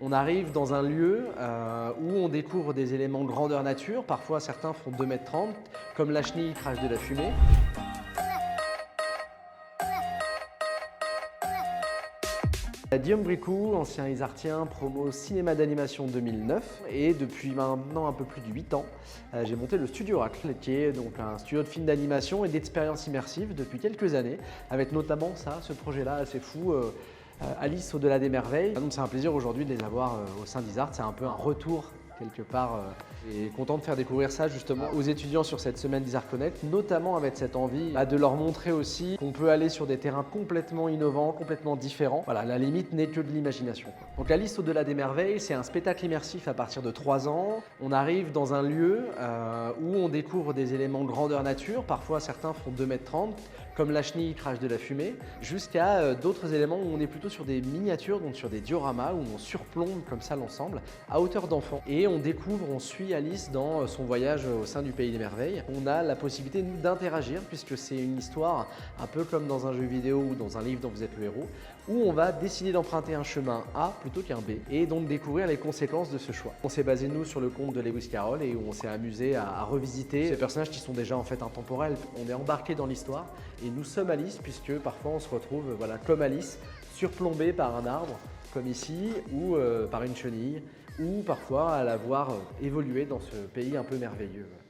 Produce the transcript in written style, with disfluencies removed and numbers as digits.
On arrive dans un lieu où on découvre des éléments grandeur nature. Parfois, certains font 2,30 m, comme la chenille crache de la fumée. Guillaume Bricout, ancien isartien, promo cinéma d'animation 2009, et depuis maintenant un peu plus de 8 ans, j'ai monté le Studio Oracle, qui est donc un studio de films d'animation et d'expériences immersives depuis quelques années, avec notamment ce projet-là assez fou, Alice au-delà des merveilles. Donc c'est un plaisir aujourd'hui de les avoir au sein d'Isart, c'est un peu un retour quelque part, et content de faire découvrir ça justement aux étudiants sur cette semaine d'Isart Connect, notamment avec cette envie de leur montrer aussi qu'on peut aller sur des terrains complètement innovants, complètement différents. Voilà, la limite n'est que de l'imagination. Donc Alice au-delà des merveilles, c'est un spectacle immersif à partir de 3 ans. On arrive dans un lieu où on découvre des éléments grandeur nature. Parfois certains font 2,30 m, comme la chenille crache de la fumée, jusqu'à d'autres éléments où on est plutôt sur des miniatures, donc sur des dioramas, où on surplombe comme ça l'ensemble à hauteur d'enfant. Et on découvre, on suit Alice dans son voyage au sein du Pays des Merveilles. On a la possibilité d'interagir, puisque c'est une histoire un peu comme dans un jeu vidéo ou dans un livre dont vous êtes le héros, où on va décider d'emprunter un chemin A plutôt qu'un B, et donc découvrir les conséquences de ce choix. On s'est basé nous sur le conte de Lewis Carroll, et où on s'est amusé à revisiter ces personnages qui sont déjà en fait intemporels. On est embarqué dans l'histoire, et nous sommes Alice, puisque parfois on se retrouve comme Alice, surplombé par un arbre, comme ici, ou par une chenille, ou parfois à la voir évoluer dans ce pays un peu merveilleux.